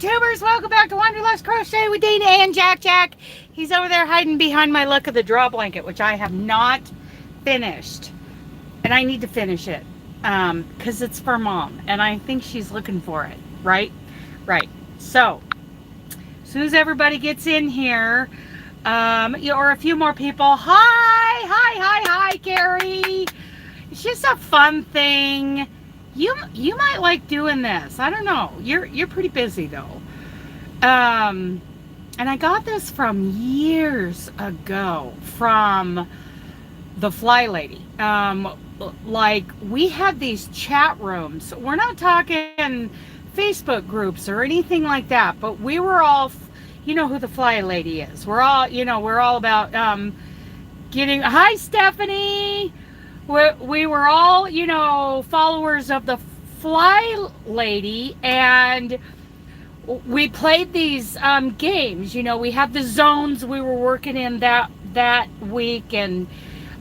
YouTubers, welcome back to Wanderlust Crochet with Dana and Jack. He's over there hiding behind my Luck of the Draw blanket, which I have not finished. And I need to finish it because it's for Mom. And I think she's looking for it, right? Right. So, as soon as everybody gets in here, or a few more people, hi, Carrie. It's just a fun thing. You might like doing this. I don't know. You're pretty busy though. And I got this from years ago from the Fly Lady. Like we had these chat rooms. We're not talking Facebook groups or anything like that, but we were all, you know who the Fly Lady is. We're all about getting. Hi, Stephanie. We were all, followers of the Fly Lady, and we played these games. We had the zones we were working in that week, and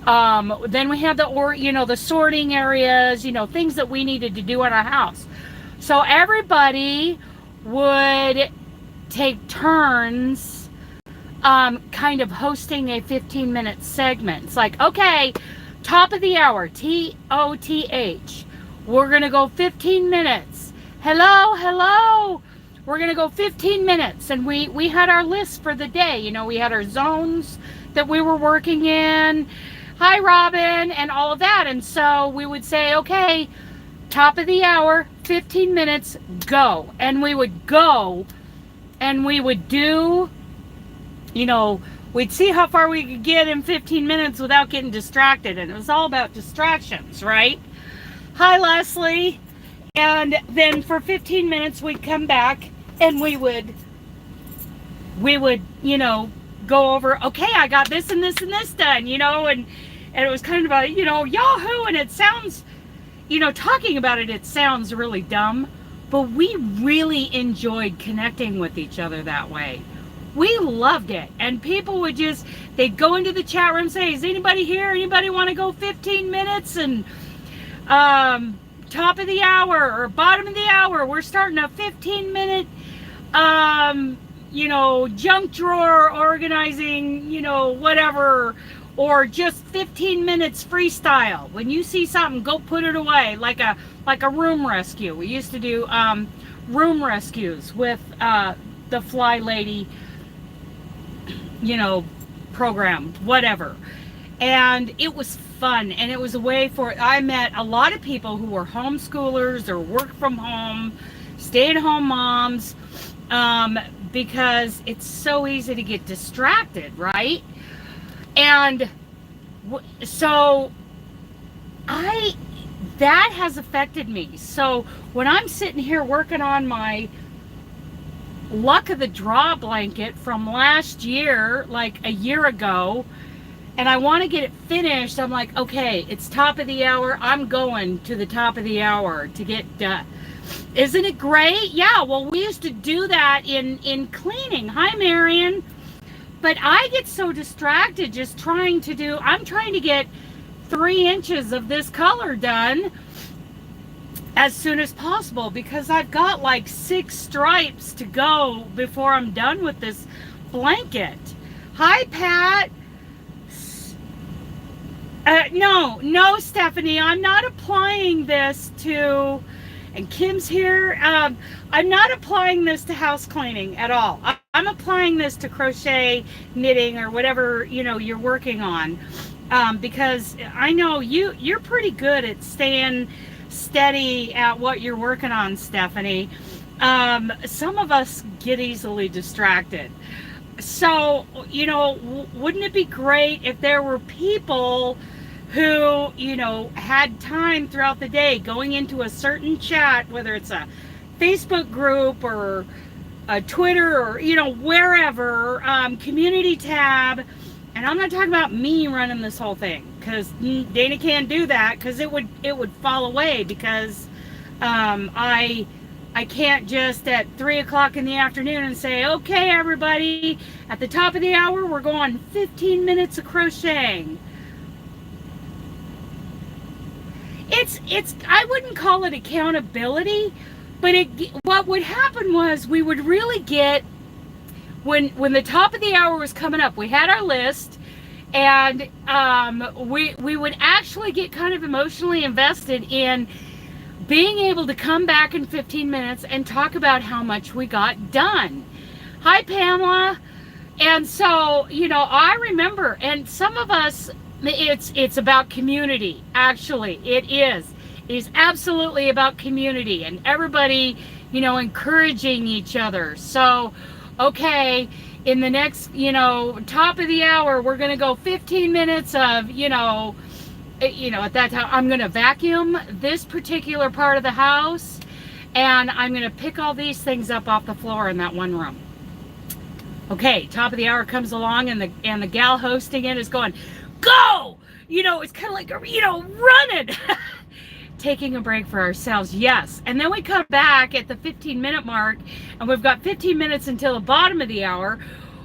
then we had the sorting areas, things that we needed to do in our house. So everybody would take turns kind of hosting a 15-minute segment. It's like, okay, top of the hour, TOTH. We're going to go 15 minutes. Hello. We're going to go 15 minutes. And we had our list for the day. We had our zones that we were working in. Hi, Robin, and all of that. And so we would say, okay, top of the hour, 15 minutes, go. And we would go and we would do, we'd see how far we could get in 15 minutes without getting distracted. And it was all about distractions, right? Hi, Leslie. And then for 15 minutes, we'd come back and we would, go over, okay, I got this and this and this done, and it was kind of a, Yahoo. And it sounds, talking about it, it sounds really dumb, but we really enjoyed connecting with each other that way. We loved it. And people would they'd go into the chat room and say, is anybody here? Anybody want to go 15 minutes? And top of the hour or bottom of the hour, we're starting a 15-minute, junk drawer organizing, whatever, or just 15 minutes freestyle. When you see something, go put it away, like a room rescue. We used to do room rescues with the Fly Lady, program, whatever. And it was fun, and it was a way I met a lot of people who were homeschoolers or work from home, stay-at-home moms, because it's so easy to get distracted, right? And so that has affected me. So when I'm sitting here working on my Luck of the Draw blanket from last year, like a year ago, and I want to get it finished, I'm like, okay, it's top of the hour. I'm going to the top of the hour to get done. Isn't it great? Yeah, well, we used to do that in cleaning. Hi, Marion. But I get so distracted just I'm trying to get 3 inches of this color done as soon as possible because I've got like 6 stripes to go before I'm done with this blanket. Hi, Pat. No, Stephanie, I'm not applying this to, and Kim's here, I'm not applying this to house cleaning at all. I'm applying this to crochet, knitting, or whatever, you're working on, because I know you're pretty good at staying steady at what you're working on, Stephanie. Some of us get easily distracted. So, wouldn't it be great if there were people who, had time throughout the day going into a certain chat, whether it's a Facebook group or a Twitter or, wherever, community tab. And I'm not talking about me running this whole thing because Dana can't do that because it would fall away because I can't just at 3 o'clock in the afternoon and say, okay, everybody, at the top of the hour, we're going 15 minutes of crocheting. I wouldn't call it accountability, But what would happen was we would really get, when the top of the hour was coming up, we had our list, and we would actually get kind of emotionally invested in being able to come back in 15 minutes and talk about how much we got done. Hi, Pamela. And so, you know, I remember, and some of us, it's about community. Actually, it is. It is absolutely about community and everybody, you know, encouraging each other. So, okay, in the next, you know, top of the hour, we're going to go 15 minutes of, you know, at that time, I'm going to vacuum this particular part of the house, and I'm going to pick all these things up off the floor in that one room. Okay, top of the hour comes along, and the gal hosting it is going, go! You know, it's kind of like, you know, running. Taking a break for ourselves, yes. And then we come back at the 15-minute mark, and we've got 15 minutes until the bottom of the hour.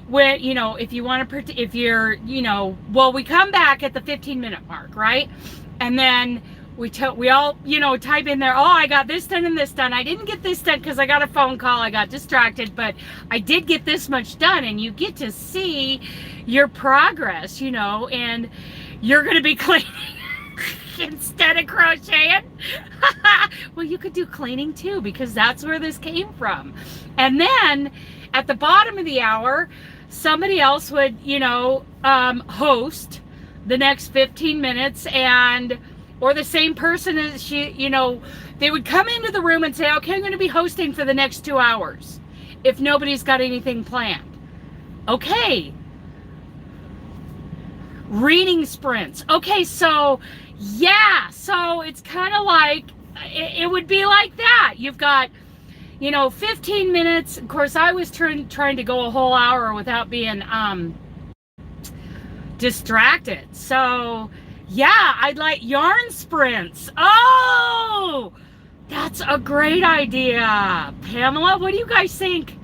When, you know, if you want to, if you're, you know, well, we come back at the 15-minute mark, right? And then we all, you know, type in there, oh, I got this done and this done. I didn't get this done because I got a phone call. I got distracted, but I did get this much done. And you get to see your progress, you know, and you're going to be cleaning instead of crocheting. Well, you could do cleaning too, because that's where this came from. And then at the bottom of the hour, somebody else would, you know, host the next 15 minutes, or the same person as she, you know, they would come into the room and say, okay, I'm going to be hosting for the next 2 hours if nobody's got anything planned. Okay. Reading sprints. Okay, so yeah, so it's kind of like, it would be like that. You've got, you know, 15 minutes. Of course, I was trying to go a whole hour without being distracted. So, yeah, I'd like yarn sprints. Oh, that's a great idea. Pamela, what do you guys think?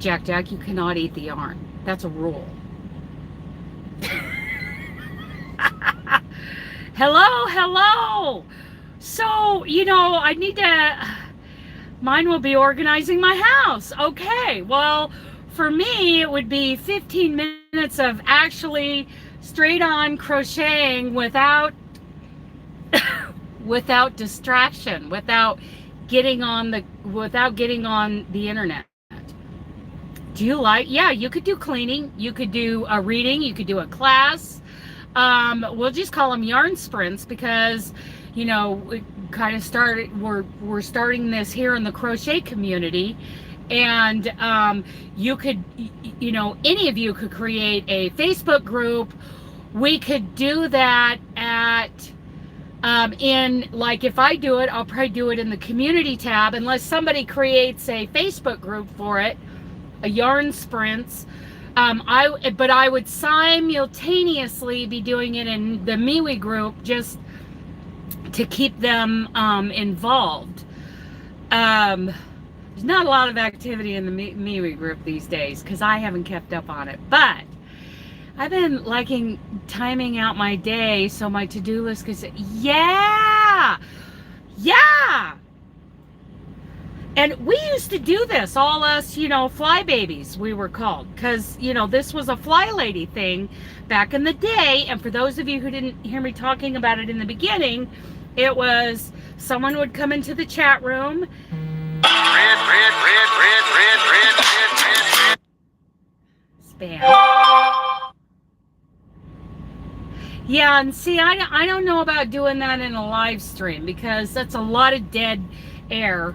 Jack, you cannot eat the yarn. That's a rule. Hello. So, you know, I need to, mine will be organizing my house. Okay, well, for me, it would be 15 minutes of actually straight on crocheting without distraction, without getting on the internet. Do you like, yeah, you could do cleaning, you could do a reading, you could do a class. We'll just call them yarn sprints, because, you know, we kind of started, we're starting this here in the crochet community. And you could, you know, any of you could create a Facebook group. We could do that at, in, like, if I do it, I'll probably do it in the community tab, unless somebody creates a Facebook group for it, a yarn sprints. But I would simultaneously be doing it in the MeWe group, just to keep them involved. There's not a lot of activity in the MeWe group these days, because I haven't kept up on it. But I've been liking timing out my day so my to-do list could say, yeah. And we used to do this, all us, you know, fly babies, we were called, because, you know, this was a fly lady thing back in the day. And for those of you who didn't hear me talking about it in the beginning, it was someone would come into the chat room. Spam. Yeah, and see, I don't know about doing that in a live stream, because that's a lot of dead air.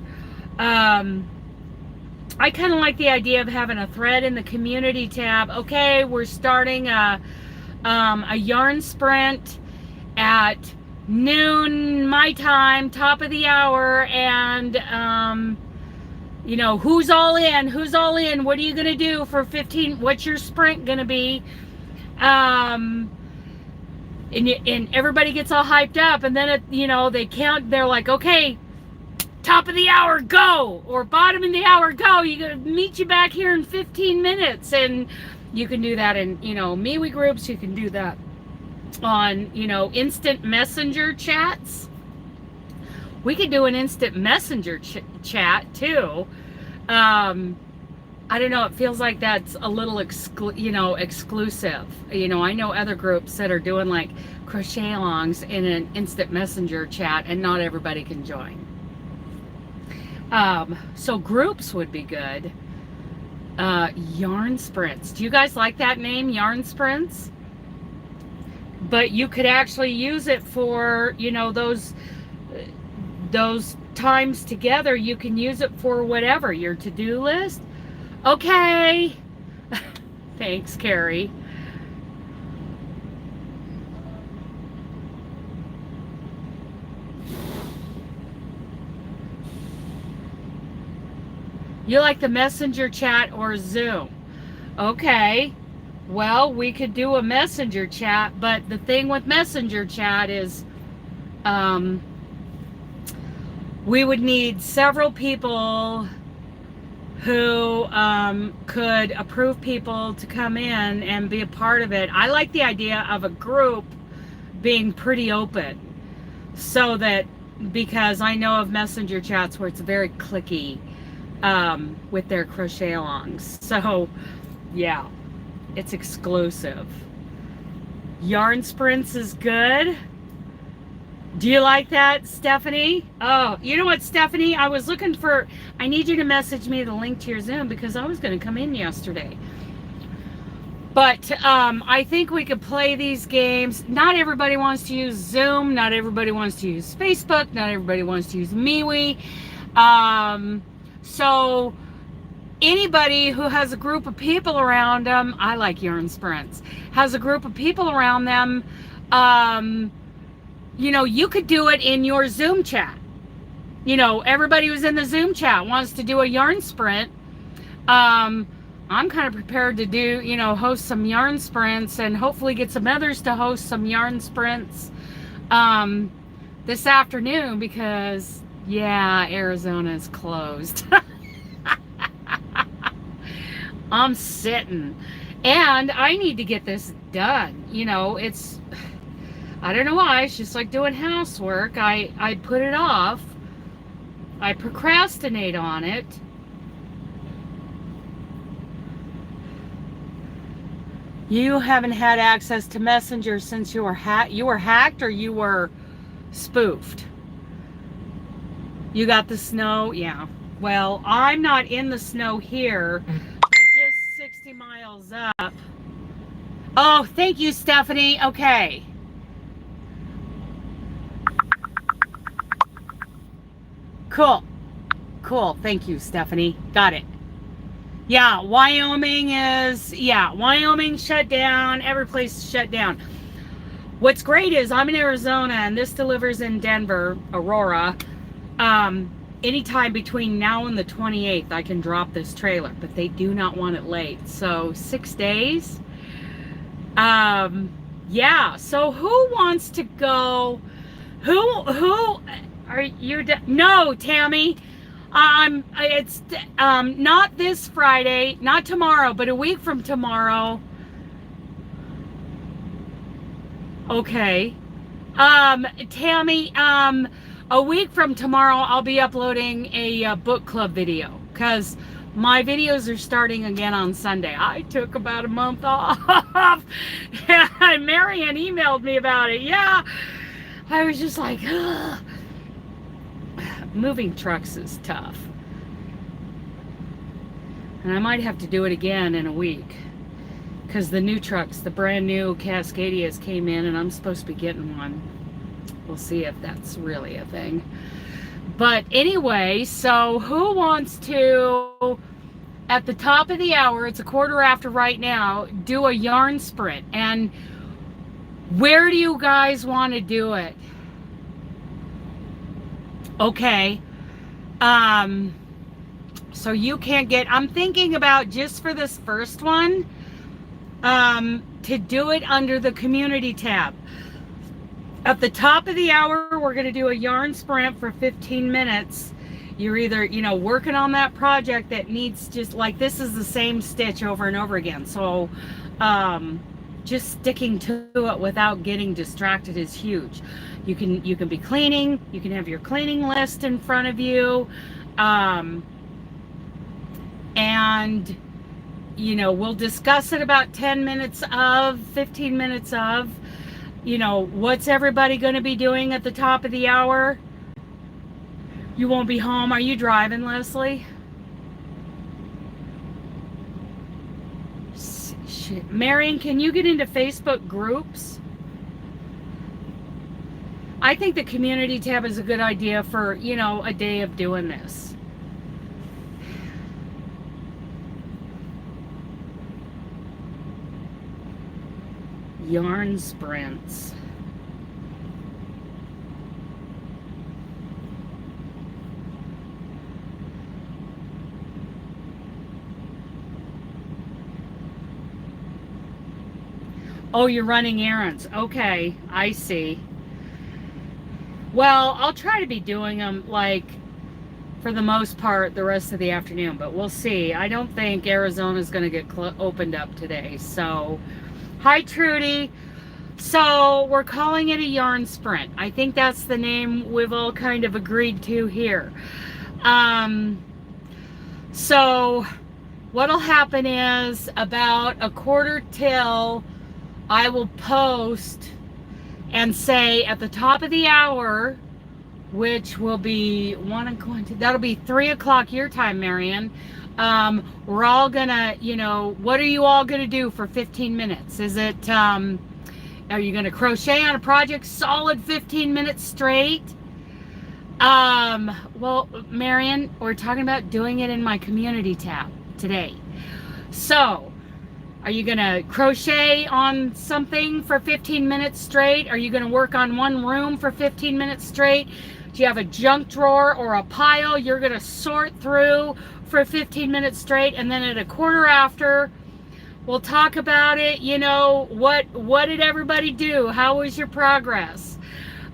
I kind of like the idea of having a thread in the community tab. Okay, we're starting a yarn sprint at noon my time, top of the hour, and you know, who's all in, what are you gonna do for 15, what's your sprint gonna be, and everybody gets all hyped up, and then you know, they count, they're like, okay, top of the hour, go, or bottom of the hour, go. You gotta meet you back here in 15 minutes. And you can do that in, you know, MeWe groups. You can do that on, you know, instant messenger chats. We could do an instant messenger chat too. I don't know, it feels like that's a little exclusive. You know, I know other groups that are doing like crochet alongs in an instant messenger chat, and not everybody can join. So groups would be good. Yarn sprints. Do you guys like that name, yarn sprints? But you could actually use it for, you know, those times together. You can use it for whatever, your to-do list. Okay. Thanks, Carrie. You like the messenger chat or Zoom? Okay. Well, we could do a messenger chat, but the thing with messenger chat is we would need several people who could approve people to come in and be a part of it. I like the idea of a group being pretty open, so that, because I know of messenger chats where it's very cliquey with their crochet alongs. So yeah, it's exclusive. Yarn sprints is good. Do you like that, Stephanie? Oh, you know what, Stephanie? I need you to message me the link to your Zoom, because I was going to come in yesterday. But I think we could play these games. Not everybody wants to use Zoom. Not everybody wants to use Facebook. Not everybody wants to use MeWe. So anybody who has a group of people around them, I like yarn sprints, has a group of people around them, you know, you could do it in your Zoom chat. You know, everybody who's in the Zoom chat wants to do a yarn sprint. I'm kind of prepared to do, you know, host some yarn sprints, and hopefully get some others to host some yarn sprints this afternoon, because yeah, Arizona is closed. I'm sitting, and I need to get this done. You know, I don't know why, it's just like doing housework. I put it off. I procrastinate on it. You haven't had access to Messenger since you were hacked, or you were spoofed? You got the snow? Yeah. Well, I'm not in the snow here, but just 60 miles up. Oh, thank you, Stephanie. Okay. Cool. Cool. Thank you, Stephanie. Got it. Yeah, Wyoming shut down. Every place shut down. What's great is I'm in Arizona, and this delivers in Denver, Aurora. Anytime between now and the 28th, I can drop this trailer, but they do not want it late. So 6 days. Yeah. So who wants to go? Who are you? No, Tammy. It's not this Friday, not tomorrow, but a week from tomorrow. Okay. Tammy, a week from tomorrow, I'll be uploading a book club video, because my videos are starting again on Sunday. I took about a month off, and Marianne emailed me about it. Yeah, I was just like, ugh. Moving trucks is tough, and I might have to do it again in a week, because the new trucks, the brand new Cascadias came in, and I'm supposed to be getting one. We'll see if that's really a thing. But anyway, so who wants to, at the top of the hour, it's 1:15 right now, do a yarn sprint? And where do you guys want to do it? Okay. So you can't get, I'm thinking about, just for this first one, to do it under the community tab. At the top of the hour, we're going to do a yarn sprint for 15 minutes. You're either, you know, working on that project that needs, just like, this is the same stitch over and over again. So, just sticking to it without getting distracted is huge. You can be cleaning, you can have your cleaning list in front of you, and we'll discuss it about 10 minutes of, 15 minutes of, what's everybody going to be doing at the top of the hour. You won't be home. Are you driving, Leslie? Shit. Marion, can you get into Facebook groups? I think the community tab is a good idea for, a day of doing this. Yarn sprints. Oh, you're running errands. Okay, I see. Well, I'll try to be doing them, like, for the most part, the rest of the afternoon, but we'll see. I don't think Arizona's going to get opened up today. So, hi, Trudy. So, we're calling it a yarn sprint. I think that's the name we've all kind of agreed to here. So, what'll happen is about a quarter till I will post and say at the top of the hour, which will be that'll be 3 o'clock your time, Marion. We're all gonna, what are you all gonna do for 15 minutes? Is it, are you gonna crochet on a project solid 15 minutes straight? Well, Marion, we're talking about doing it in my community tab today. So, are you going to crochet on something for 15 minutes straight? Are you going to work on one room for 15 minutes straight? Do you have a junk drawer or a pile you're going to sort through for 15 minutes straight? And then at a quarter after, we'll talk about it. What did everybody do? How was your progress?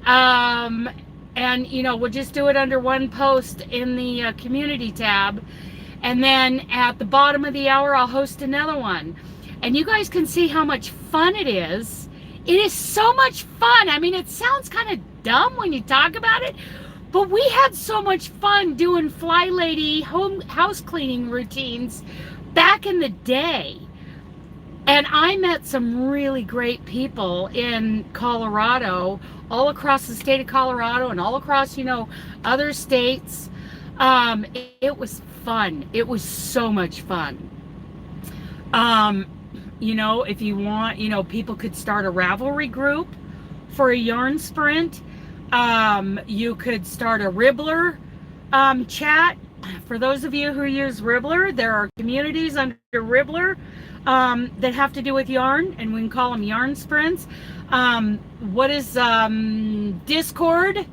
And, we'll just do it under one post in the community tab. And then at the bottom of the hour, I'll host another one. And you guys can see how much fun it is. It is so much fun. I mean, it sounds kind of dumb when you talk about it, but we had so much fun doing Fly Lady house cleaning routines back in the day. And I met some really great people in Colorado, all across the state of Colorado and all across, other states. It was fun. It was so much fun. If you want, people could start a Ravelry group for a yarn sprint. You could start a Ribbler chat. For those of you who use Ribbler, there are communities under Ribbler that have to do with yarn, and we can call them yarn sprints. What is Discord?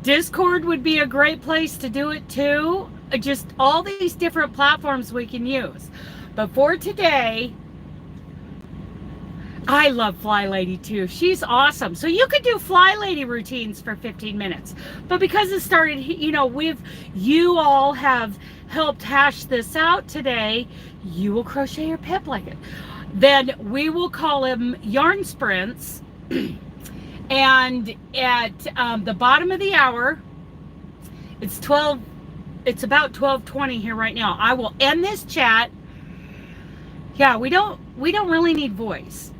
Discord would be a great place to do it too. Just all these different platforms we can use. But for today, I love Fly Lady too. She's awesome. So you could do Fly Lady routines for 15 minutes. But because it started, you all have helped hash this out today, you will crochet your pip blanket. Then we will call them yarn sprints. And at the bottom of the hour, it's about 12:20 here right now. I will end this chat. Yeah, we don't really need voice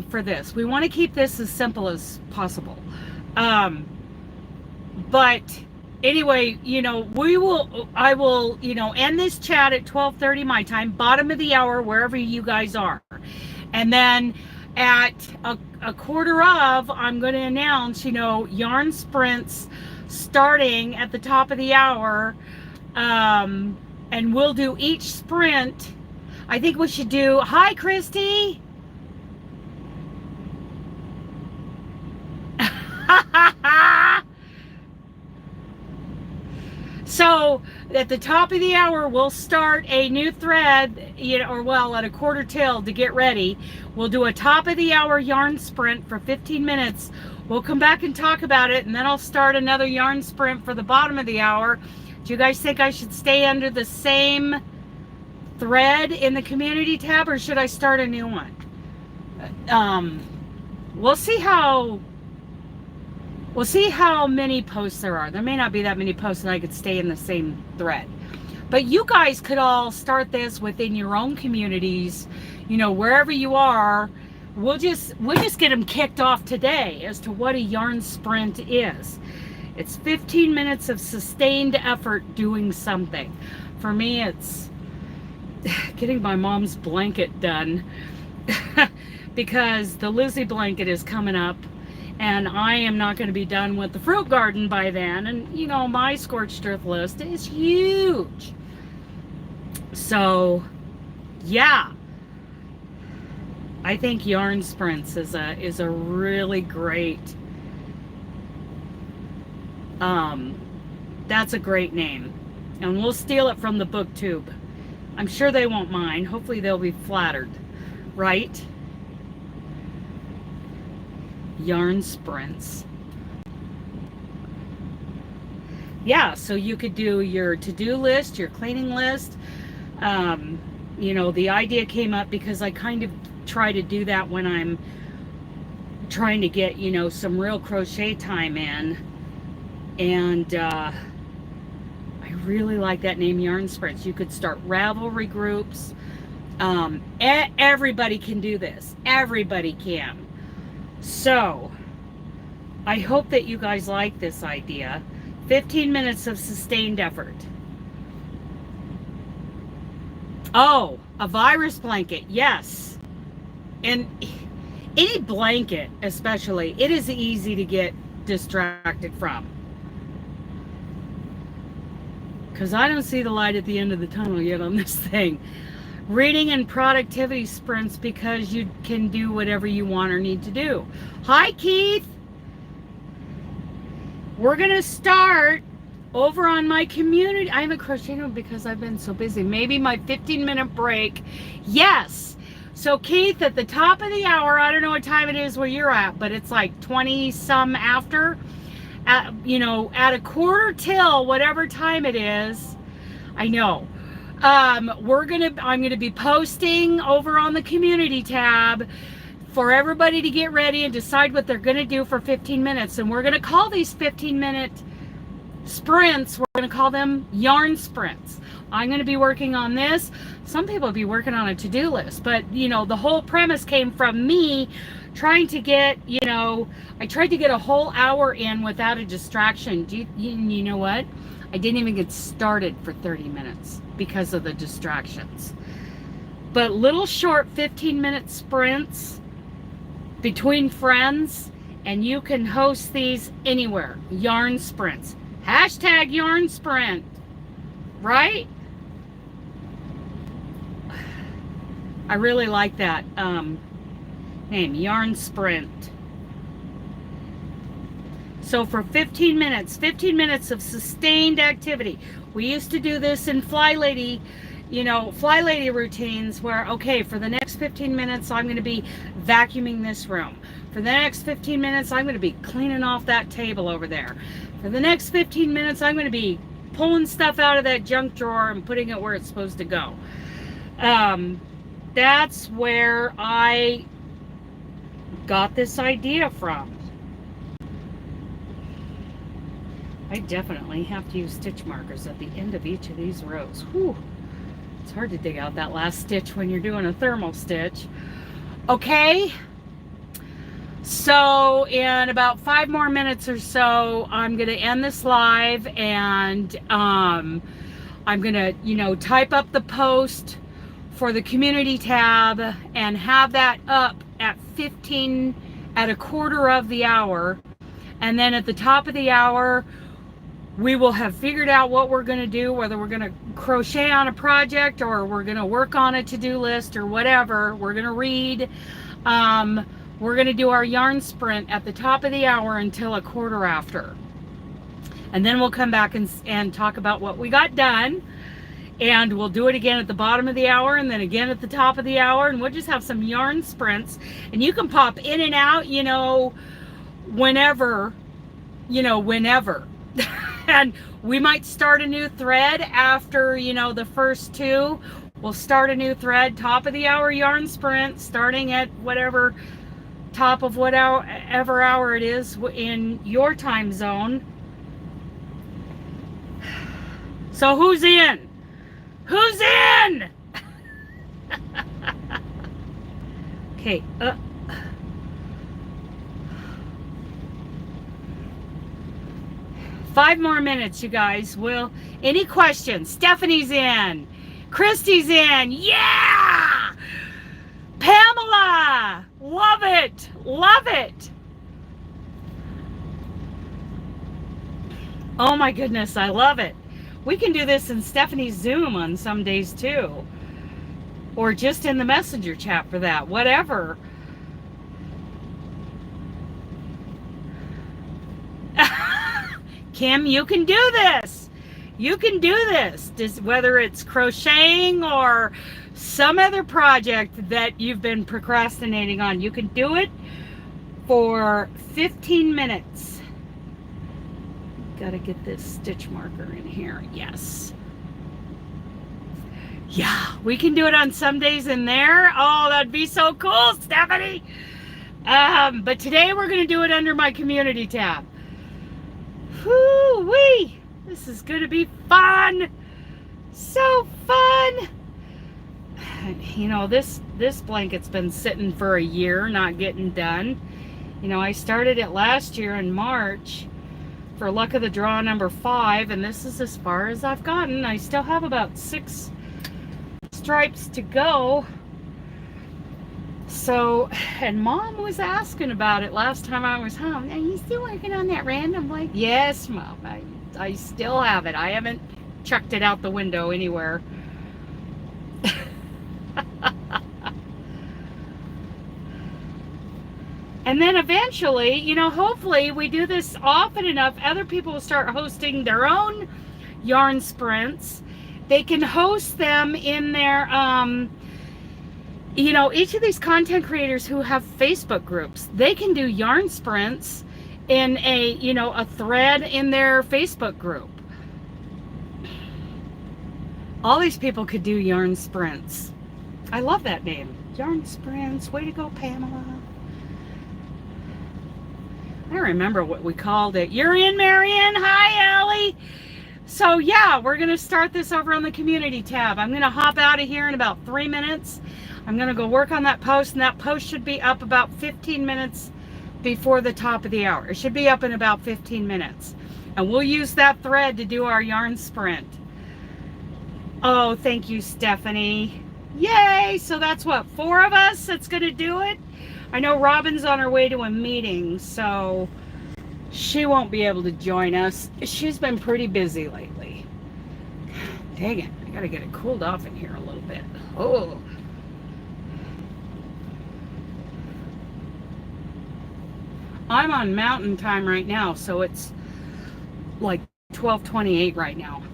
for this. We want to keep this as simple as possible. But anyway, I will, end this chat at 12:30 my time, bottom of the hour, wherever you guys are. And then at a quarter of, I'm going to announce, yarn sprints starting at the top of the hour. And we'll do each sprint. I think we should do, hi, Christy. So at the top of the hour, we'll start a new thread, at a quarter till to get ready. We'll do a top of the hour yarn sprint for 15 minutes. We'll come back and talk about it, and then I'll start another yarn sprint for the bottom of the hour. Do you guys think I should stay under the same thread in the community tab, or should I start a new one? Um, we'll see how many posts there are. There may not be that many posts and I could stay in the same thread. But you guys could all start this within your own communities, you know, wherever you are. We'll just get them kicked off today as to what a yarn sprint is. It's 15 minutes of sustained effort doing something. For me, it's getting my mom's blanket done because the Lizzie blanket is coming up and I am not going to be done with the fruit garden by then. And, you know, my scorched earth list is huge. So, yeah. I think yarn sprints is a really great, that's a great name. And we'll steal it from the booktube. I'm sure they won't mind. Hopefully they'll be flattered, right? Yarn sprints. Yeah, so you could do your to-do list, your cleaning list. You know, the idea came up because I kind of try to do that when I'm trying to get, you know, some real crochet time in. And I really like that name, yarn sprints. You could start Ravelry groups. Everybody can do this. Everybody can. So, I hope that you guys like this idea. 15 minutes of sustained effort. Oh, a virus blanket, yes. And any blanket, especially, it is easy to get distracted from. Because I don't see the light at the end of the tunnel yet on this thing. Reading and productivity sprints because you can do whatever you want or need to do. Hi, Keith. We're going to start over on my community. I haven't crocheted because I've been so busy. Maybe my 15-minute break. Yes. So, Keith, at the top of the hour, I don't know what time it is where you're at, but it's like 20-some after. You know, at a quarter till, whatever time it is. I know. I'm gonna be posting over on the community tab for everybody to get ready and decide what they're gonna do for 15 minutes. And we're gonna call these 15-minute sprints, we're gonna call them yarn sprints. I'm gonna be working on this. Some people will be working on a to-do list, but you know, the whole premise came from me trying to get, you know, I tried to get a whole hour in without a distraction. You know what? I didn't even get started for 30 minutes because of the distractions. But little short 15-minute sprints between friends, and you can host these anywhere. Yarn sprints. Hashtag yarn sprint. Right? I really like that name, yarn sprint. So for 15 minutes of sustained activity. We used to do this in Fly Lady, you know, Fly Lady routines where, okay, for the next 15 minutes, I'm going to be vacuuming this room. For the next 15 minutes, I'm going to be cleaning off that table over there. For the next 15 minutes, I'm going to be pulling stuff out of that junk drawer and putting it where it's supposed to go. That's where I got this idea from. I definitely have to use stitch markers at the end of each of these rows. Whew. It's hard to dig out that last stitch when you're doing a thermal stitch. Okay. So in about 5 more minutes or so, I'm going to end this live, and I'm going to, you know, type up the post for the community tab and have that up at a quarter of the hour. And then at the top of the hour, we will have figured out what we're going to do, whether we're going to crochet on a project or we're going to work on a to-do list or whatever. We're going to read. We're going to do our yarn sprint at the top of the hour until a quarter after. And then we'll come back and talk about what we got done. And we'll do it again at the bottom of the hour and then again at the top of the hour. And we'll just have some yarn sprints. And you can pop in and out, you know, whenever. And we might start a new thread after, you know, the first 2. We'll start a new thread, top of the hour yarn sprint, starting at whatever top of whatever hour it is in your time zone. So who's in? Who's in? Okay. 5 more minutes, you guys. Any questions? Stephanie's in. Christy's in. Yeah! Pamela! Love it! Love it! Oh my goodness, I love it. We can do this in Stephanie's Zoom on some days too. Or just in the messenger chat for that, whatever. Kim, you can do this. You can do this. Whether it's crocheting or some other project that you've been procrastinating on, you can do it for 15 minutes. Gotta get this stitch marker in here. Yes. Yeah, we can do it on some days in there. Oh, that'd be so cool, Stephanie. But today we're gonna do it under my community tab. Whoo-wee! This is gonna be fun. So fun. You know, this blanket's been sitting for a year, not getting done. You know, I started it last year in March for luck of the draw number 5, and this is as far as I've gotten. I still have about 6 stripes to go. So, and Mom was asking about it last time I was home. Are you still working on that random blanket? Yes, Mom. I still have it. I haven't chucked it out the window anywhere. And then eventually, you know, hopefully we do this often enough, other people will start hosting their own yarn sprints. They can host them in their, you know, each of these content creators who have Facebook groups, they can do yarn sprints in a, you know, a thread in their Facebook group. All these people could do yarn sprints. I love that name. Yarn sprints. Way to go, Pamela. I don't remember what we called it. You're in, Marion. Hi, Allie. So yeah, we're going to start this over on the community tab. I'm going to hop out of here in about 3 minutes. I'm going to go work on that post, and that post should be up about 15 minutes before the top of the hour. It should be up in about 15 minutes. And we'll use that thread to do our yarn sprint. Oh, thank you, Stephanie. Yay! So that's what, 4 of us that's going to do it? I know Robin's on her way to a meeting, so she won't be able to join us. She's been pretty busy lately. Dang it. I got to get it cooled off in here a little bit. Oh. I'm on mountain time right now, so it's like 12:28 right now.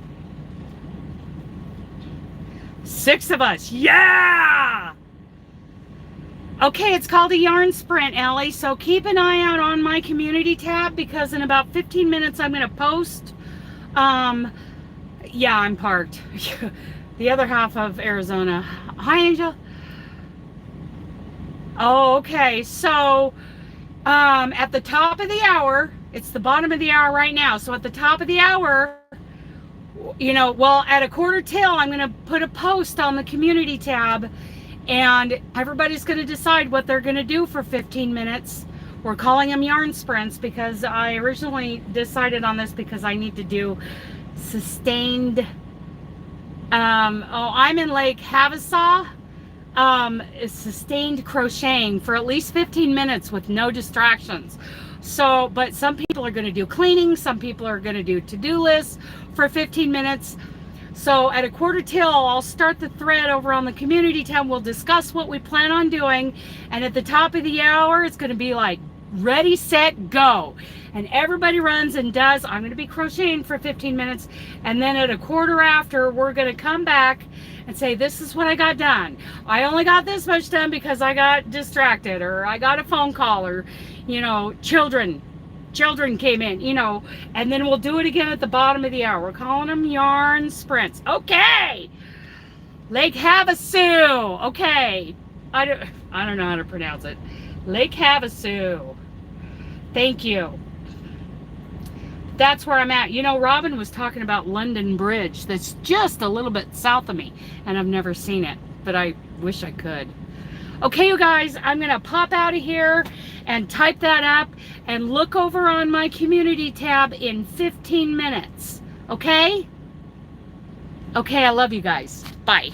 6 of us. Yeah! Okay, it's called a yarn sprint, Ellie, so keep an eye out on my community tab, because in about 15 minutes I'm going to post. Yeah, I'm parked. The other half of Arizona. Hi, Angel. Oh, okay, so at the top of the hour, it's the bottom of the hour right now, so at the top of the hour, you know, well, at 1/4 till, I'm going to put a post on the community tab, and everybody's going to decide what they're going to do for 15 minutes. We're calling them yarn sprints because I originally decided on this because I need to do sustained, I'm in Lake Havasaw, sustained crocheting for at least 15 minutes with no distractions. So, but some people are going to do cleaning, some people are going to do to-do lists for 15 minutes. So at 1/4 till, I'll start the thread over on the community tab. We'll discuss what we plan on doing. And at the top of the hour, it's going to be like ready, set, go. And everybody runs and does. I'm going to be crocheting for 15 minutes. And then at 1/4 after, we're going to come back and say, this is what I got done. I only got this much done because I got distracted, or I got a phone call, or, you know, children came in, you know, and then we'll do it again at the bottom of the hour. We're calling them yarn sprints. Okay, Lake Havasu. Okay. I don't know how to pronounce it. Lake Havasu. Thank you. That's where I'm at. You know, Robin was talking about London Bridge. That's just a little bit south of me, and I've never seen it, but I wish I could. Okay, you guys, I'm going to pop out of here and type that up and look over on my community tab in 15 minutes. Okay? Okay, I love you guys. Bye.